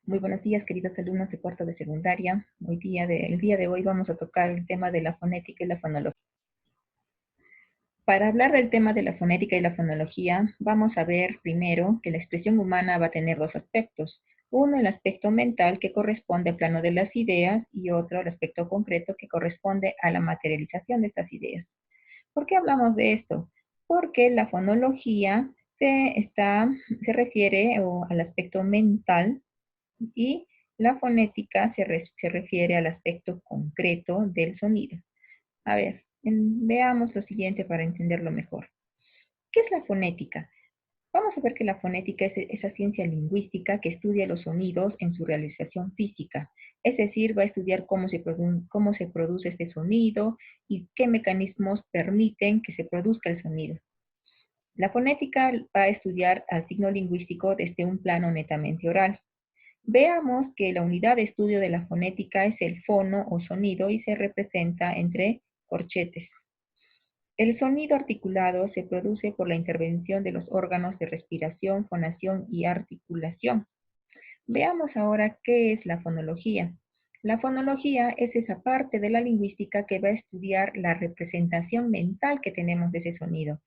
Muy buenos días, queridos alumnos de cuarto de secundaria. El día de hoy vamos a tocar el tema de la fonética y la fonología. Para hablar del tema de la fonética y la fonología, vamos a ver primero que la expresión humana va a tener dos aspectos. Uno, el aspecto mental, que corresponde al plano de las ideas, y otro, el aspecto concreto, que corresponde a la materialización de estas ideas. ¿Por qué hablamos de esto? Porque la fonología se refiere al aspecto mental y la fonética se refiere al aspecto concreto del sonido. A ver, veamos lo siguiente para entenderlo mejor. ¿Qué es la fonética? Vamos a ver que la fonética es esa ciencia lingüística que estudia los sonidos en su realización física. Es decir, va a estudiar cómo se produce este sonido y qué mecanismos permiten que se produzca el sonido. La fonética va a estudiar al signo lingüístico desde un plano netamente oral. Veamos que la unidad de estudio de la fonética es el fono o sonido y se representa entre corchetes. El sonido articulado se produce por la intervención de los órganos de respiración, fonación y articulación. Veamos ahora qué es la fonología. La fonología es esa parte de la lingüística que va a estudiar la representación mental que tenemos de ese sonido.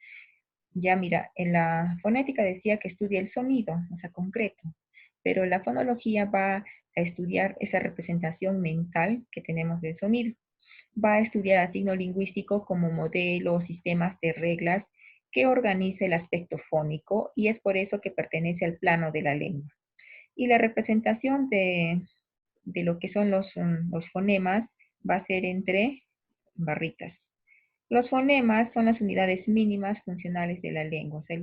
Ya mira, en la fonética decía que estudia el sonido, o sea, concreto, pero la fonología va a estudiar esa representación mental que tenemos del sonido. Va a estudiar al signo lingüístico como modelo o sistemas de reglas que organiza el aspecto fónico y es por eso que pertenece al plano de la lengua. Y la representación de lo que son los fonemas va a ser entre barritas. Los fonemas son las unidades mínimas funcionales de la lengua. O sea,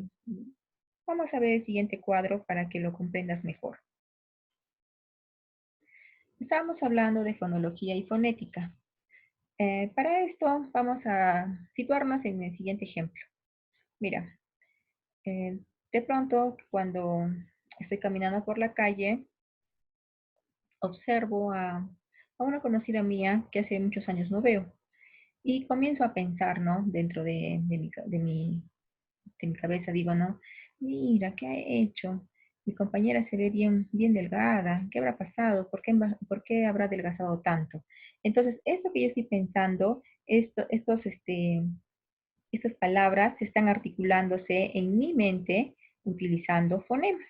vamos a ver el siguiente cuadro para que lo comprendas mejor. Estamos hablando de fonología y fonética. Para esto vamos a situarnos en el siguiente ejemplo. Mira, de pronto cuando estoy caminando por la calle, observo a una conocida mía que hace muchos años no veo. Y comienzo a pensar, ¿no? Dentro de mi cabeza, digo, ¿no? Mira, ¿qué ha hecho? Mi compañera se ve bien, bien delgada. ¿Qué habrá pasado? ¿Por qué habrá adelgazado tanto? Entonces, eso que yo estoy pensando, estas palabras están articulándose en mi mente utilizando fonemas,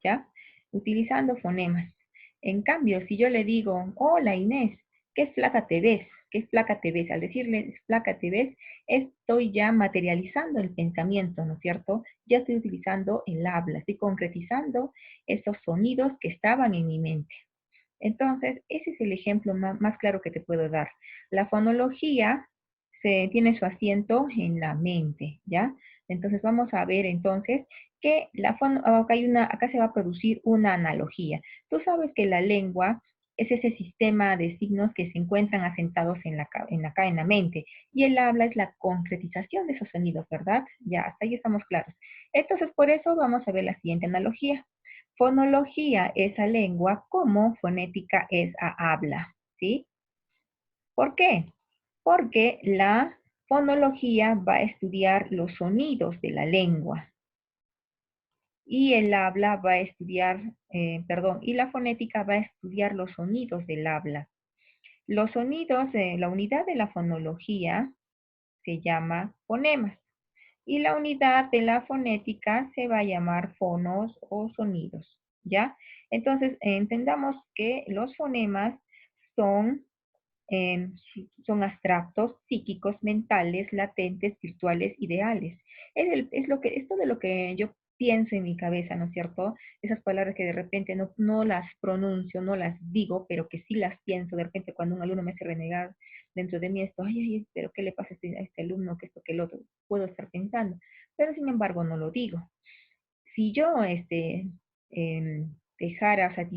¿ya? Utilizando fonemas. En cambio, si yo le digo, hola Inés, ¿qué flaca te ves? ¿Qué flaca te ves? Al decirle flaca te ves, estoy ya materializando el pensamiento, ¿no es cierto? Ya estoy utilizando el habla, estoy concretizando esos sonidos que estaban en mi mente. Entonces, ese es el ejemplo más claro que te puedo dar. La fonología tiene su asiento en la mente, ¿ya? Entonces, vamos a ver entonces que acá se va a producir una analogía. Tú sabes que la lengua es ese sistema de signos que se encuentran asentados en la mente, y el habla es la concretización de esos sonidos, ¿verdad? Ya, hasta ahí estamos claros. Entonces, por eso vamos a ver la siguiente analogía. Fonología es a lengua como fonética es a habla, ¿sí? ¿Por qué? Porque la fonología va a estudiar los sonidos de la lengua y el habla va a estudiar, y la fonética va a estudiar los sonidos del habla. Los sonidos, la unidad de la fonología se llama fonemas y la unidad de la fonética se va a llamar fonos o sonidos, ¿ya? Entonces, entendamos que los fonemas son, eh, son abstractos, psíquicos, mentales, latentes, virtuales, ideales. Esto de lo que yo pienso en mi cabeza, ¿no es cierto? Esas palabras que de repente no las pronuncio, no las digo, pero que sí las pienso. De repente cuando un alumno me hace renegar dentro de mí esto, ay, pero ¿qué le pasa a este alumno? Que esto, que el otro, puedo estar pensando. Pero sin embargo no lo digo. Si yo dejara, o sea,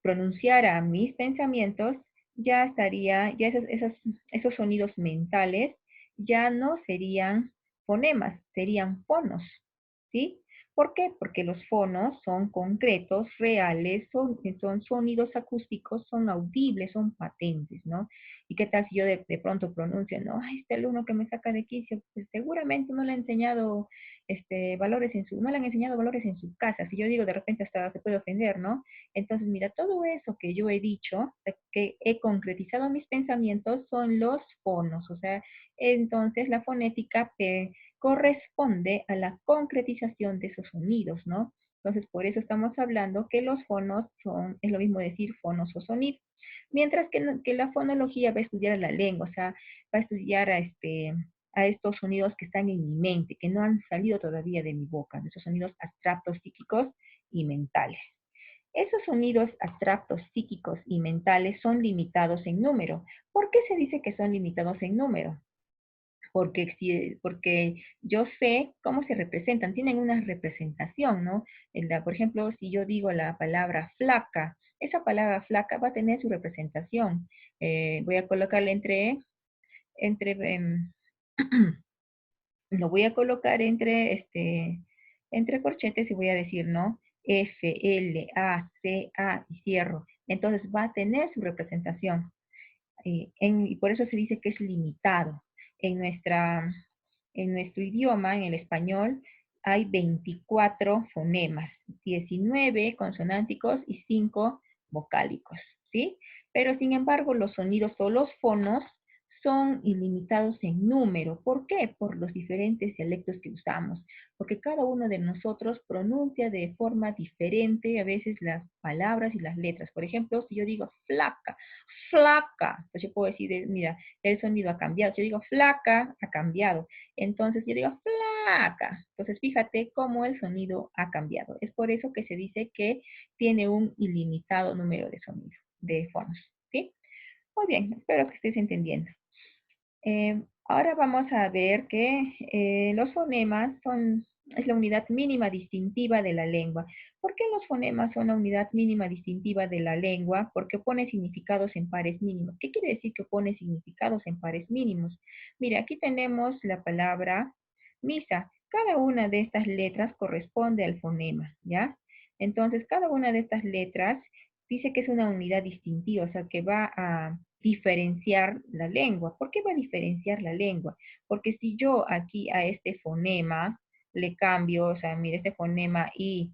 pronunciara mis pensamientos, ya estaría, ya esos sonidos mentales ya no serían fonemas, serían fonos, ¿sí? ¿Por qué? Porque los fonos son concretos, reales, son sonidos acústicos, son audibles, son patentes, ¿no? ¿Y qué tal si yo de pronto pronuncio, no, ay, este alumno que me saca de quicio, pues seguramente no le ha enseñado no le han enseñado valores en su casa. Si yo digo, de repente hasta se puede ofender, ¿no? Entonces, mira, todo eso que yo he dicho, que he concretizado mis pensamientos, son los fonos. O sea, entonces la fonética corresponde a la concretización de esos sonidos, ¿no? Entonces, por eso estamos hablando que los fonos es lo mismo decir fonos o sonidos. Mientras que la fonología va a estudiar la lengua, o sea, va a estudiar a estos sonidos que están en mi mente, que no han salido todavía de mi boca, esos sonidos abstractos, psíquicos y mentales. Esos sonidos abstractos, psíquicos y mentales son limitados en número. ¿Por qué se dice que son limitados en número? Porque yo sé cómo se representan, tienen una representación, ¿no? Por ejemplo, si yo digo la palabra flaca, esa palabra flaca va a tener su representación. Voy a colocarle entre lo voy a colocar entre corchetes y voy a decir, ¿no? F, L, A, C, A y cierro. Entonces va a tener su representación. Y por eso se dice que es limitado. En, nuestra, en nuestro idioma, en el español, hay 24 fonemas, 19 consonánticos y 5 vocálicos, ¿sí? Pero sin embargo, los sonidos o los fonos son ilimitados en número. ¿Por qué? Por los diferentes dialectos que usamos. Porque cada uno de nosotros pronuncia de forma diferente a veces las palabras y las letras. Por ejemplo, si yo digo flaca, flaca, pues yo puedo decir, mira, el sonido ha cambiado. Si yo digo flaca, ha cambiado. Entonces yo digo flaca. Entonces fíjate cómo el sonido ha cambiado. Es por eso que se dice que tiene un ilimitado número de sonidos, de fonos. ¿Sí? Muy bien, espero que estés entendiendo. Ahora vamos a ver que los fonemas es la unidad mínima distintiva de la lengua. ¿Por qué los fonemas son la unidad mínima distintiva de la lengua? Porque pone significados en pares mínimos. ¿Qué quiere decir que pone significados en pares mínimos? Mira, aquí tenemos la palabra misa. Cada una de estas letras corresponde al fonema, ¿ya? Entonces, cada una de estas letras dice que es una unidad distintiva, o sea, que va a diferenciar la lengua. ¿Por qué va a diferenciar la lengua? Porque si yo aquí a este fonema le cambio, o sea, mire, este fonema I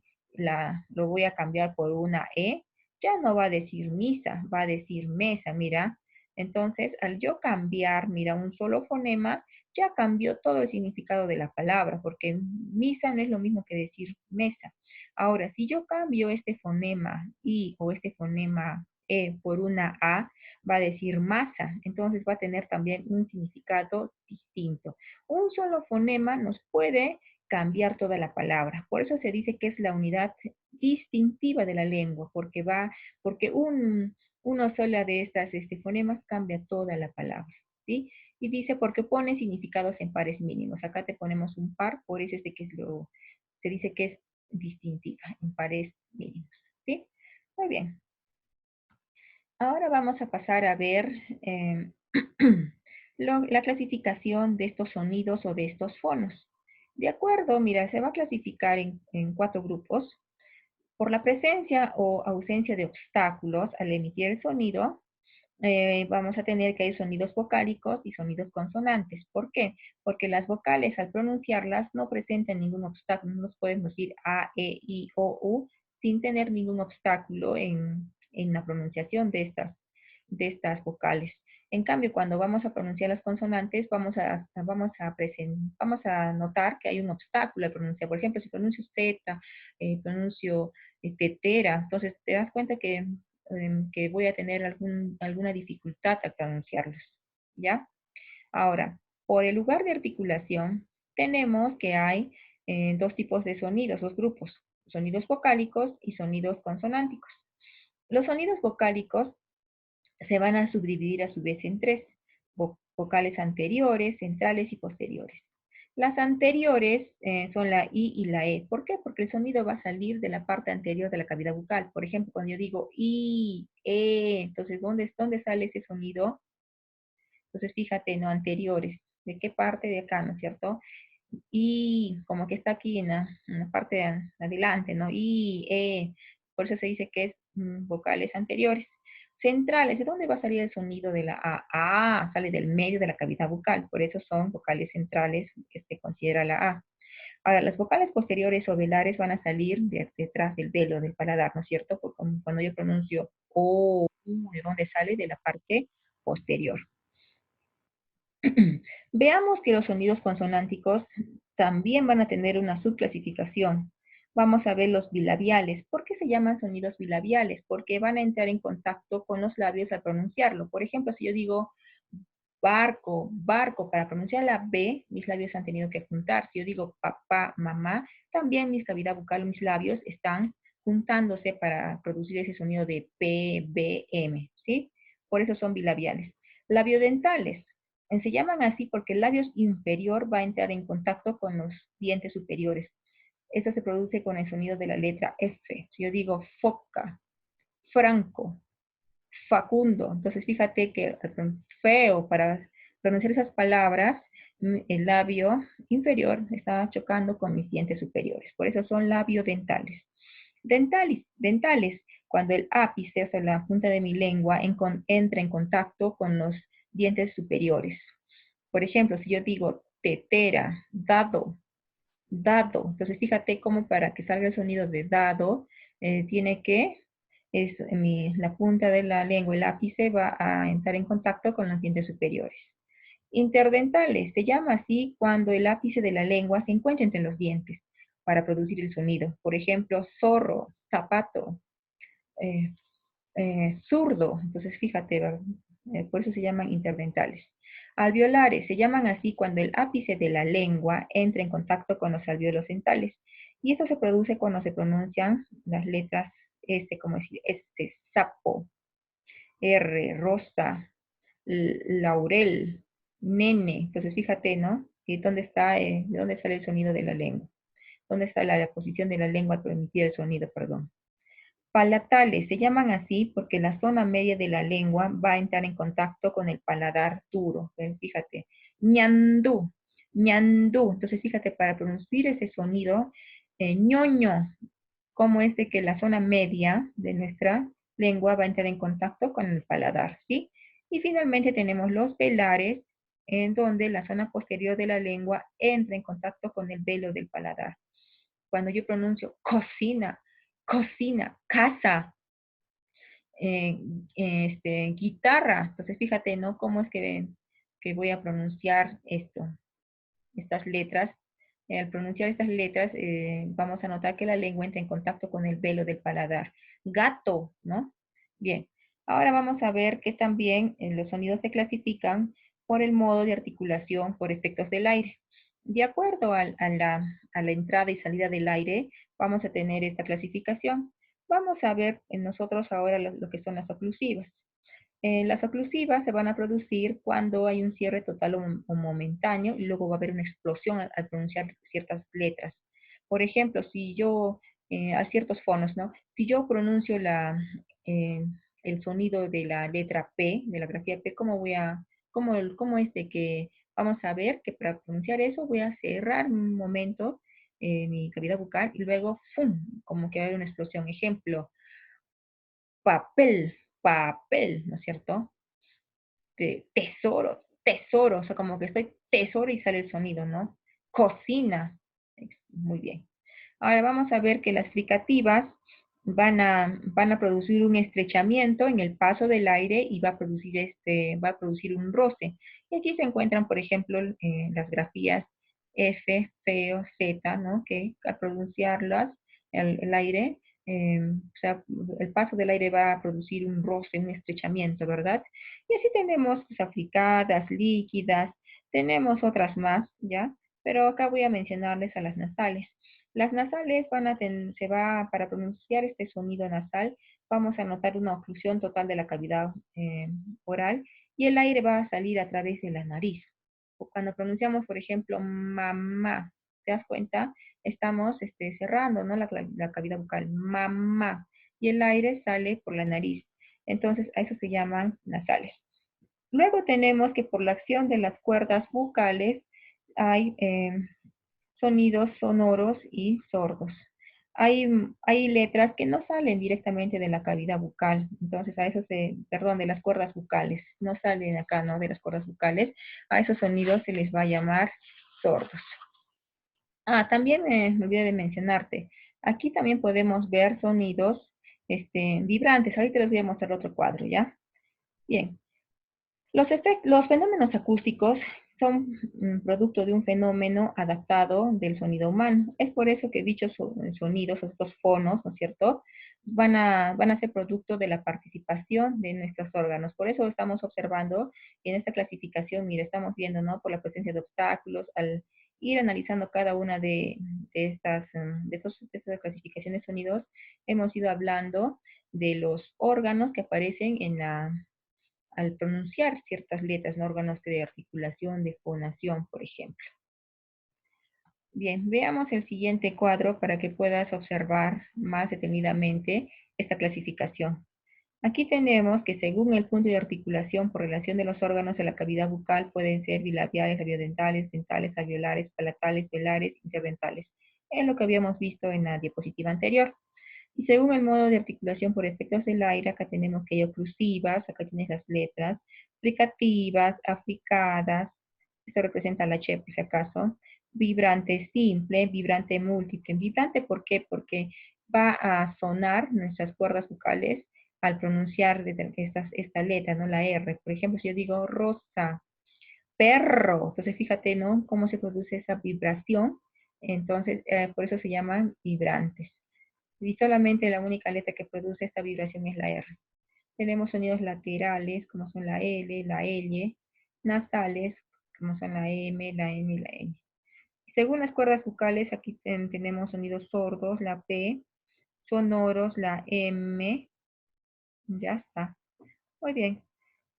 lo voy a cambiar por una E, ya no va a decir misa, va a decir mesa, mira. Entonces, al yo cambiar, mira, un solo fonema, ya cambió todo el significado de la palabra, porque misa no es lo mismo que decir mesa. Ahora, si yo cambio este fonema I o este fonema E por una A, va a decir masa, entonces va a tener también un significado distinto. Un solo fonema nos puede cambiar toda la palabra. Por eso se dice que es la unidad distintiva de la lengua, porque uno sola de estas fonemas cambia toda la palabra, ¿sí? Y dice porque pone significados en pares mínimos. Acá te ponemos un par, por eso se dice que es distintiva en pares mínimos, ¿sí? Muy bien. Ahora vamos a pasar a ver la clasificación de estos sonidos o de estos fonos. De acuerdo, mira, se va a clasificar en 4 grupos. Por la presencia o ausencia de obstáculos al emitir el sonido, vamos a tener que hay sonidos vocálicos y sonidos consonantes. ¿Por qué? Porque las vocales al pronunciarlas no presentan ningún obstáculo. No nos podemos decir A, E, I, O, U sin tener ningún obstáculo en la pronunciación de estas vocales. En cambio, cuando vamos a pronunciar las consonantes, vamos a notar que hay un obstáculo al pronunciar. Por ejemplo, si pronuncio Z, pronuncio tetera, entonces te das cuenta que voy a tener alguna dificultad al pronunciarlos, ¿ya? Ahora, por el lugar de articulación, tenemos que hay dos tipos de sonidos, dos grupos, sonidos vocálicos y sonidos consonánticos. Los sonidos vocálicos se van a subdividir a su vez en tres, vocales anteriores, centrales y posteriores. Las anteriores son la I y la E. ¿Por qué? Porque el sonido va a salir de la parte anterior de la cavidad bucal. Por ejemplo, cuando yo digo I, E, entonces, ¿dónde sale ese sonido? Entonces, fíjate, no anteriores. ¿De qué parte de acá, no es cierto? Y como que está aquí en la parte de adelante, ¿no? Y, por eso se dice que es vocales anteriores. Centrales, ¿de dónde va a salir el sonido de la A? A sale del medio de la cavidad bucal, por eso son vocales centrales que se considera la A. Ahora, las vocales posteriores o velares van a salir detrás del velo del paladar, ¿no es cierto? Porque cuando yo pronuncio O, ¿de dónde sale? De la parte posterior. Veamos que los sonidos consonánticos también van a tener una subclasificación. Vamos a ver los bilabiales. ¿Por qué se llaman sonidos bilabiales? Porque van a entrar en contacto con los labios al pronunciarlo. Por ejemplo, si yo digo barco, barco, para pronunciar la B, mis labios han tenido que juntar. Si yo digo papá, mamá, también mi cavidad bucal, mis labios están juntándose para producir ese sonido de P, B, M, ¿sí? Por eso son bilabiales. Labiodentales. Se llaman así porque el labio inferior va a entrar en contacto con los dientes superiores. Esto se produce con el sonido de la letra F. Si yo digo foca, franco, Facundo. Entonces fíjate que feo para pronunciar esas palabras, el labio inferior está chocando con mis dientes superiores. Por eso son labiodentales. Dentales, cuando el ápice, o sea, la punta de mi lengua, entra en contacto con los dientes superiores. Por ejemplo, si yo digo tetera, dado, dado. Entonces fíjate cómo para que salga el sonido de dado, tiene que, la punta de la lengua, el ápice, va a entrar en contacto con los dientes superiores. Interdentales, se llama así cuando el ápice de la lengua se encuentra entre los dientes para producir el sonido. Por ejemplo, zorro, zapato, eh, zurdo. Entonces fíjate, por eso se llaman interdentales. Alveolares se llaman así cuando el ápice de la lengua entra en contacto con los alvéolos dentales. Y esto se produce cuando se pronuncian las letras como decir, sapo, R, rosa, laurel, nene. Entonces fíjate, ¿no? ¿Y dónde está, de dónde sale el sonido de la lengua? ¿Dónde está la posición de la lengua para emitir el sonido, perdón? Palatales se llaman así porque la zona media de la lengua va a entrar en contacto con el paladar duro. Fíjate, ñandú, ñandú. Entonces, fíjate, para pronunciar ese sonido, ñoño, como es de que la zona media de nuestra lengua va a entrar en contacto con el paladar, ¿sí? Y finalmente tenemos los velares, en donde la zona posterior de la lengua entra en contacto con el velo del paladar. Cuando yo pronuncio cocina, cocina, casa, eh, guitarra. Entonces fíjate, ¿no? Cómo es que voy a pronunciar esto, estas letras. Al pronunciar estas letras, vamos a notar que la lengua entra en contacto con el velo del paladar. Gato, ¿no? Bien. Ahora vamos a ver que también los sonidos se clasifican por el modo de articulación por efectos del aire. De acuerdo a la entrada y salida del aire, vamos a tener esta clasificación. Vamos a ver en nosotros ahora lo que son las oclusivas. Las oclusivas se van a producir cuando hay un cierre total o momentáneo y luego va a haber una explosión al pronunciar ciertas letras. Por ejemplo, si yo, a ciertos fonos, ¿no? Si yo pronuncio eh, el sonido de la letra P, de la grafía P, cómo es de que vamos a ver que para pronunciar eso voy a cerrar un momento mi cavidad bucal y luego, ¡fum!, como que va a haber una explosión. Ejemplo, papel, papel, ¿no es cierto? Tesoro, tesoro, o sea, como que estoy tesoro y sale el sonido, ¿no? Cocina, muy bien. Ahora vamos a ver que las fricativas van a producir un estrechamiento en el paso del aire y va a producir un roce. Y aquí se encuentran, por ejemplo, las grafías F, F o Z, ¿no? Que al pronunciarlas, el aire, o sea, el paso del aire va a producir un roce, un estrechamiento, ¿verdad? Y así tenemos pues, aplicadas, líquidas, tenemos otras más, ¿ya? Pero acá voy a mencionarles a las nasales. Las nasales para pronunciar este sonido nasal, vamos a notar una oclusión total de la cavidad oral y el aire va a salir a través de la nariz. Cuando pronunciamos, por ejemplo, mamá, ¿te das cuenta? Estamos cerrando, ¿no? La cavidad bucal, mamá, y el aire sale por la nariz. Entonces, a eso se llaman nasales. Luego tenemos que por la acción de las cuerdas bucales hay sonidos sonoros y sordos. Hay letras que no salen directamente de la cavidad bucal, entonces a esos, perdón, de las cuerdas bucales, no salen acá, ¿no? De las cuerdas bucales, a esos sonidos se les va a llamar sordos. También me olvidé de mencionarte, aquí también podemos ver sonidos vibrantes, ahorita les voy a mostrar otro cuadro, ¿ya? Bien, los fenómenos acústicos son producto de un fenómeno adaptado del sonido humano. Es por eso que dichos sonidos, estos fonos, ¿no es cierto?, van a ser producto de la participación de nuestros órganos. Por eso estamos observando en esta clasificación, mira, estamos viendo, ¿no?, por la presencia de obstáculos, al ir analizando cada una de estas clasificaciones de sonidos, hemos ido hablando de los órganos que aparecen al pronunciar ciertas letras, ¿no? Órganos de articulación, de fonación, por ejemplo. Bien, veamos el siguiente cuadro para que puedas observar más detenidamente esta clasificación. Aquí tenemos que según el punto de articulación por relación de los órganos de la cavidad bucal pueden ser bilabiales, labiodentales, dentales, alveolares, palatales, velares, interdentales. Es lo que habíamos visto en la diapositiva anterior. Y según el modo de articulación por efectos del aire, acá tenemos que hay oclusivas, acá tienes las letras, fricativas, africadas, esto representa la H por si acaso, vibrante simple, vibrante múltiple. Vibrante, ¿por qué? Porque va a sonar nuestras cuerdas vocales al pronunciar esta letra, ¿no? La R. Por ejemplo, si yo digo rosa, perro, entonces fíjate, ¿no? Cómo se produce esa vibración. Entonces, por eso se llaman vibrantes. Y solamente la única letra que produce esta vibración es la R. Tenemos sonidos laterales, como son la L, la L, nasales, como son la M, la N y la N. Según las cuerdas vocales, aquí tenemos sonidos sordos, la P, sonoros, la M, ya está. Muy bien.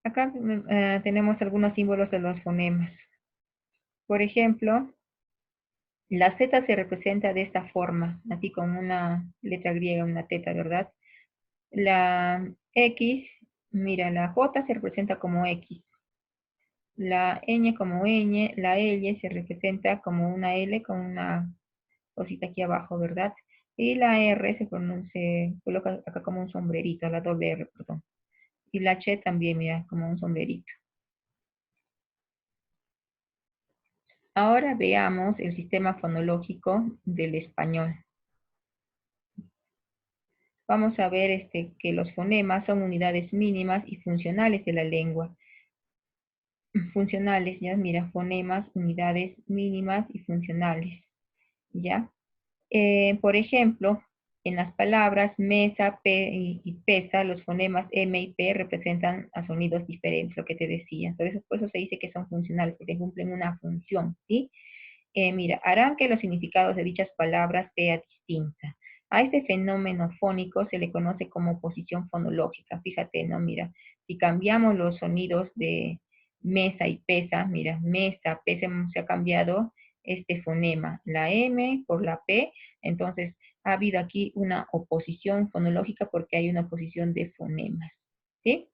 Acá tenemos algunos símbolos de los fonemas. Por ejemplo, la Z se representa de esta forma, así con una letra griega, una teta, ¿verdad? La X, mira, la J se representa como X. La ñ como ñ, la L se representa como una L con una cosita aquí abajo, ¿verdad? Y la R se coloca acá como un sombrerito, la doble R, perdón. Y la H también, mira, como un sombrerito. Ahora veamos el sistema fonológico del español. Vamos a ver que los fonemas son unidades mínimas y funcionales de la lengua. Funcionales, ya, mira, fonemas, unidades mínimas y funcionales, ¿ya? Por ejemplo, en las palabras mesa, y pesa, los fonemas M y P representan a sonidos diferentes, lo que te decía. Entonces, por eso se dice que son funcionales, porque cumplen una función, ¿sí? Mira, harán que los significados de dichas palabras sea distinta. A este fenómeno fónico se le conoce como posición fonológica. Fíjate, ¿no? Mira, si cambiamos los sonidos de mesa y pesa, mira, mesa, pesa, se ha cambiado este fonema, la M por la P, entonces ha habido aquí una oposición fonológica porque hay una oposición de fonemas, ¿sí?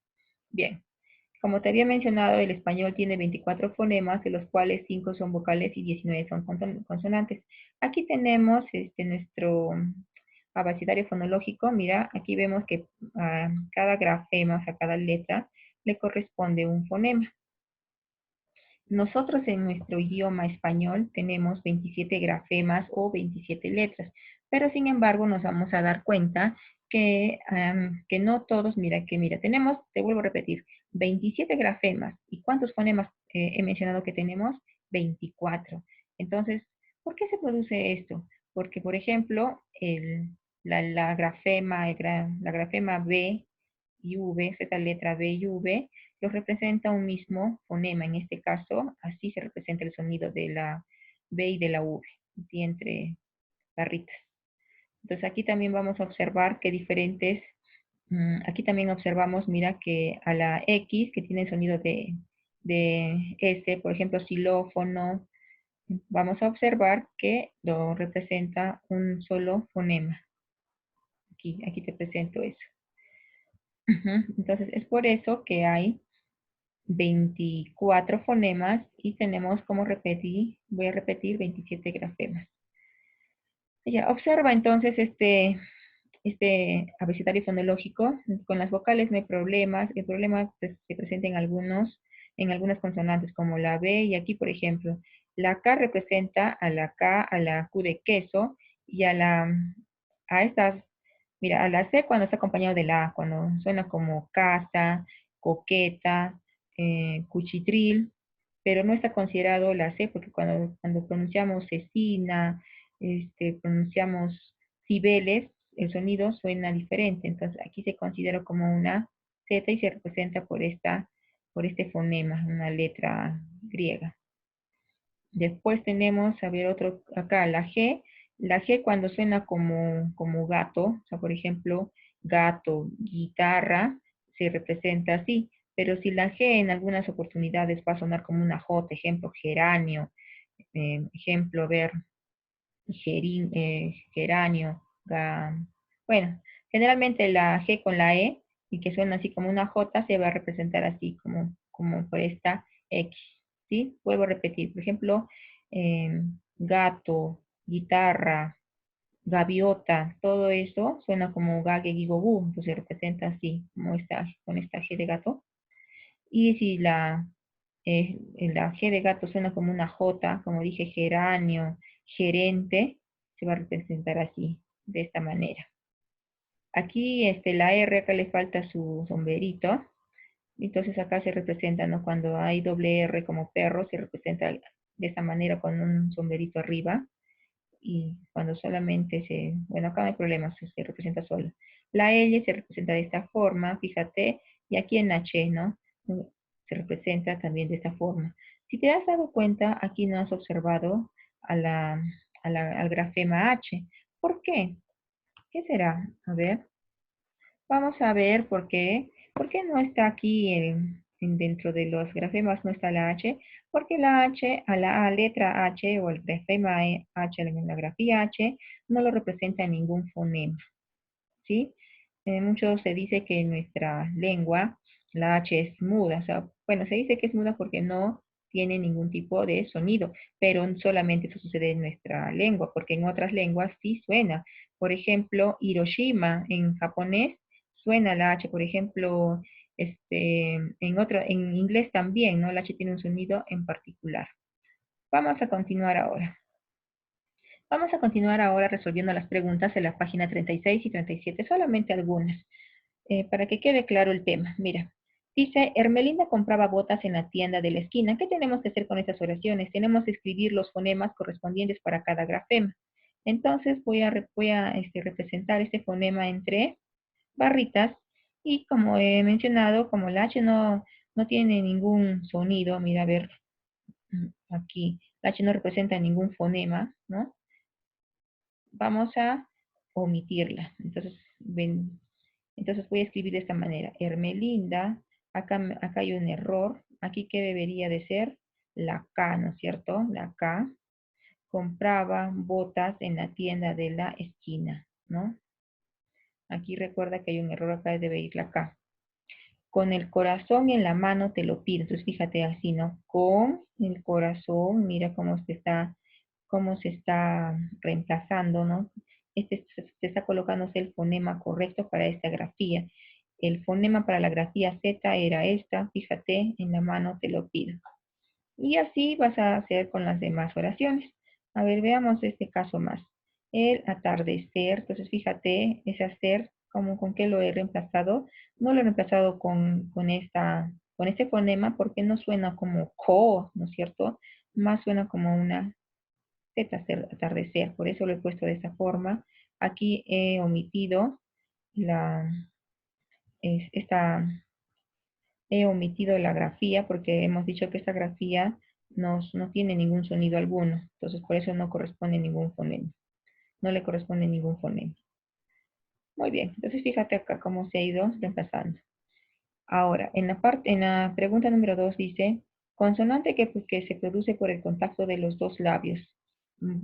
Bien. Como te había mencionado, el español tiene 24 fonemas, de los cuales 5 son vocales y 19 son consonantes. Aquí tenemos nuestro abecedario fonológico. Mira, aquí vemos que a cada grafema, o sea, a cada letra, le corresponde un fonema. Nosotros en nuestro idioma español tenemos 27 grafemas o 27 letras, pero sin embargo nos vamos a dar cuenta que no todos, mira, tenemos, te vuelvo a repetir, 27 grafemas. ¿Y cuántos fonemas he mencionado que tenemos? 24. Entonces, ¿por qué se produce esto? Porque, por ejemplo, la grafema B y V, esta letra B y V, los representa un mismo fonema. En este caso, así se representa el sonido de la B y de la V, así entre barritas. Entonces aquí también vamos a observar que aquí también observamos, mira, que a la X, que tiene el sonido de S, por ejemplo, xilófono, vamos a observar que lo representa un solo fonema. Aquí te presento eso. Entonces es por eso que hay 24 fonemas y tenemos como repetir, voy a repetir 27 grafemas. Ya, observa entonces este abecedario fonológico. Con las vocales no hay problemas. El problema pues, se presenta en algunas consonantes como la B y aquí, por ejemplo, la K representa a la K, a la Q de queso y a estas, mira, a la C cuando está acompañado de la A, cuando suena como casa, coqueta, cuchitril, pero no está considerado la C porque cuando pronunciamos cecina, pronunciamos cibeles, el sonido suena diferente. Entonces aquí se considera como una Z y se representa por este fonema, una letra griega. Después tenemos, a ver, otro acá, la G. La G cuando suena como gato, o sea, por ejemplo, gato, guitarra, se representa así. Pero si la G en algunas oportunidades va a sonar como una J, ejemplo, geranio, ejemplo, ver, geranio, bueno, generalmente la G con la E y que suena así como una J se va a representar así como por esta X, ¿sí? Vuelvo a repetir, por ejemplo, gato, guitarra, gaviota, todo eso suena como gague, gigogu, entonces se representa así, como con esta G de gato. Y si la G de gato suena como una J, como dije, geranio, gerente, se va a representar así, de esta manera. Aquí la R, acá le falta su sombrerito, entonces acá se representa, ¿no? Cuando hay doble R como perro, se representa de esta manera con un sombrerito arriba, y cuando solamente bueno, acá no hay problema, se representa solo. La L se representa de esta forma, fíjate, y aquí en H, ¿no? Se representa también de esta forma. Si te has dado cuenta, aquí no has observado a al grafema H. ¿Por qué? ¿Qué será? A ver, vamos a ver por qué. ¿Por qué no está aquí dentro de los grafemas no está la H? Porque la H, a la letra H o el grafema H, la grafía H, no lo representa ningún fonema, ¿sí? Mucho se dice que en nuestra lengua la H es muda, o sea, bueno, se dice que es muda porque no tiene ningún tipo de sonido, pero solamente eso sucede en nuestra lengua, porque en otras lenguas sí suena. Por ejemplo, Hiroshima en japonés suena la H, por ejemplo, en inglés también, ¿no? La H tiene un sonido en particular. Vamos a continuar ahora. Vamos a continuar ahora resolviendo las preguntas en la página 36 y 37, solamente algunas, para que quede claro el tema. Mira, dice, Hermelinda compraba botas en la tienda de la esquina. ¿Qué tenemos que hacer con estas oraciones? Tenemos que escribir los fonemas correspondientes para cada grafema. Entonces voy a representar este fonema entre barritas y como he mencionado, como la H no tiene ningún sonido, mira, a ver, aquí, la H no representa ningún fonema, ¿no? Vamos a omitirla. Entonces voy a escribir de esta manera. Hermelinda, acá hay un error. Aquí que debería de ser la K, ¿no es cierto? La K. Compraba botas en la tienda de la esquina, ¿no? Aquí recuerda que hay un error, acá debe ir la K. Con el corazón en la mano te lo pido. Entonces fíjate así, ¿no? Con el corazón, mira cómo se está reemplazando, ¿no? Se está colocándose el fonema correcto para esta grafía. El fonema para la grafía Z era esta, fíjate, en la mano te lo pido. Y así vas a hacer con las demás oraciones. A ver, veamos este caso más. El atardecer, entonces fíjate, ese hacer, ¿con qué lo he reemplazado? No lo he reemplazado con este fonema porque no suena como co, ¿no es cierto? Más suena como una Z, atardecer, por eso lo he puesto de esta forma. Aquí he omitido la, esta he omitido la grafía porque hemos dicho que esta grafía no tiene ningún sonido alguno. Entonces, por eso no corresponde ningún fonema. No le corresponde ningún fonema. Muy bien. Entonces, fíjate acá cómo se ha ido reemplazando. Ahora, en la pregunta número 2 dice, consonante que se produce por el contacto de los dos labios.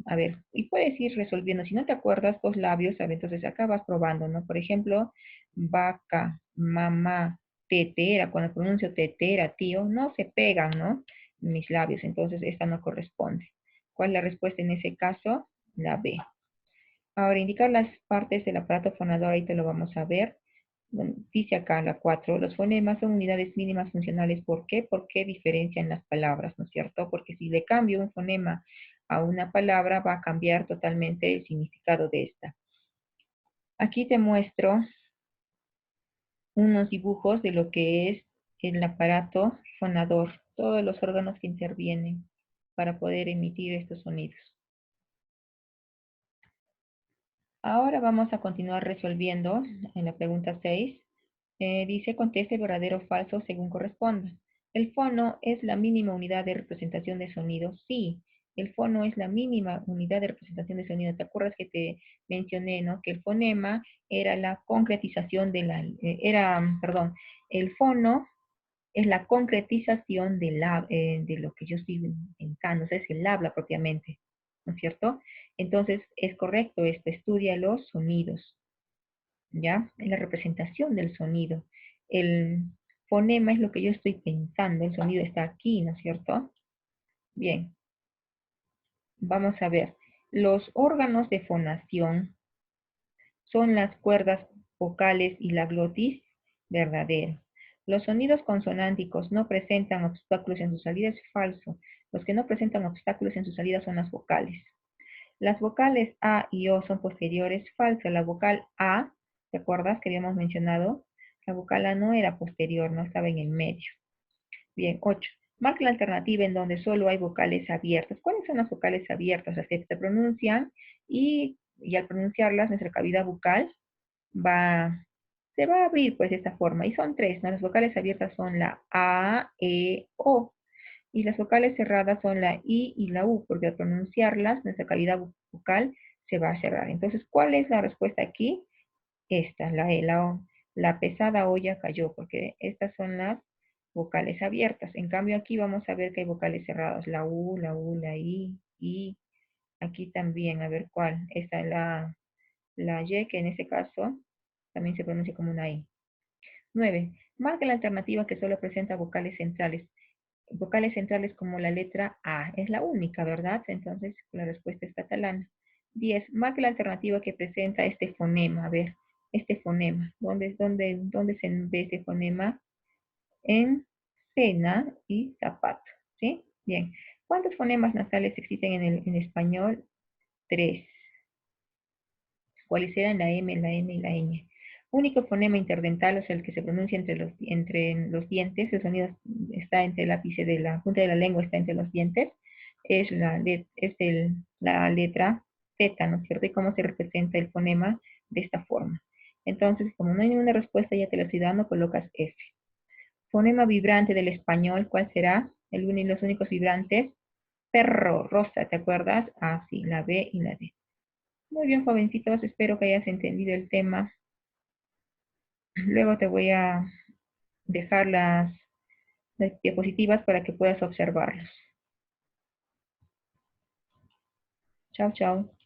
A ver, y puedes ir resolviendo. Si no te acuerdas, dos labios, a ver, entonces acá vas probando, ¿no? Por ejemplo, vaca, mamá, tetera, cuando pronuncio tetera, tío, no se pegan, ¿no? Mis labios, entonces esta no corresponde. ¿Cuál es la respuesta en ese caso? La B. Ahora, indicar las partes del aparato fonador, ahí te lo vamos a ver. Bueno, dice acá la 4, los fonemas son unidades mínimas funcionales. ¿Por qué? Porque diferencian las palabras, ¿no es cierto? Porque si le cambio un fonema a una palabra, va a cambiar totalmente el significado de esta. Aquí te muestro unos dibujos de lo que es el aparato fonador, todos los órganos que intervienen para poder emitir estos sonidos. Ahora vamos a continuar resolviendo en la pregunta 6. Dice, conteste verdadero o falso según corresponda. ¿El fono es la mínima unidad de representación de sonido? Sí, el fono es la mínima unidad de representación de sonido. ¿Te acuerdas que te mencioné, no? Que el fonema era la concretización de la, perdón, el fono es la concretización de lo que yo estoy pensando, o sea, es el habla propiamente, ¿no es cierto? Entonces, es correcto esto, estudia los sonidos, ¿ya? Es la representación del sonido. El fonema es lo que yo estoy pensando, el sonido está aquí, ¿no es cierto? Bien, vamos a ver. Los órganos de fonación son las cuerdas vocales y la glotis, verdadero. Los sonidos consonánticos no presentan obstáculos en su salida, es falso. Los que no presentan obstáculos en su salida son las vocales. Las vocales A y O son posteriores, falso. La vocal A, ¿te acuerdas que habíamos mencionado? La vocal A no era posterior, no estaba en el medio. Bien, 8. Marca la alternativa en donde solo hay vocales abiertas. ¿Cuáles son las vocales abiertas? Las que se pronuncian y al pronunciarlas, nuestra cavidad bucal se va a abrir pues de esta forma. Y son tres, ¿no? Las vocales abiertas son la A, E, O. Y las vocales cerradas son la I y la U, porque al pronunciarlas, nuestra cavidad bucal se va a cerrar. Entonces, ¿cuál es la respuesta aquí? Esta, la E, la O. La pesada olla cayó, porque estas son las vocales abiertas. En cambio, aquí vamos a ver que hay vocales cerradas. La U, la U, la I. Aquí también, a ver cuál. Esta es la Y, que en este caso también se pronuncia como una I. 9. Marca la alternativa que solo presenta vocales centrales. Vocales centrales como la letra A. Es la única, ¿verdad? Entonces, la respuesta es catalana. 10. Marca la alternativa que presenta este fonema. A ver, este fonema. ¿Dónde se ve este fonema? En cena y zapato. ¿Sí? Bien. ¿Cuántos fonemas nasales existen en español? 3. ¿Cuáles eran la M, la N y la ñ? Único fonema interdental, o sea, el que se pronuncia entre los dientes, el sonido está entre el ápice de la punta de la lengua, está entre los dientes, es la letra Z, ¿no es cierto? ¿Y cómo se representa el fonema? De esta forma. Entonces, como no hay ninguna respuesta, ya te la estoy dando, colocas F. Fonema vibrante del español, ¿cuál será? Los únicos vibrantes. Perro, rosa, ¿te acuerdas? Ah, sí, la B y la D. Muy bien, jovencitos, espero que hayas entendido el tema. Luego te voy a dejar las diapositivas para que puedas observarlos. Chao, chao.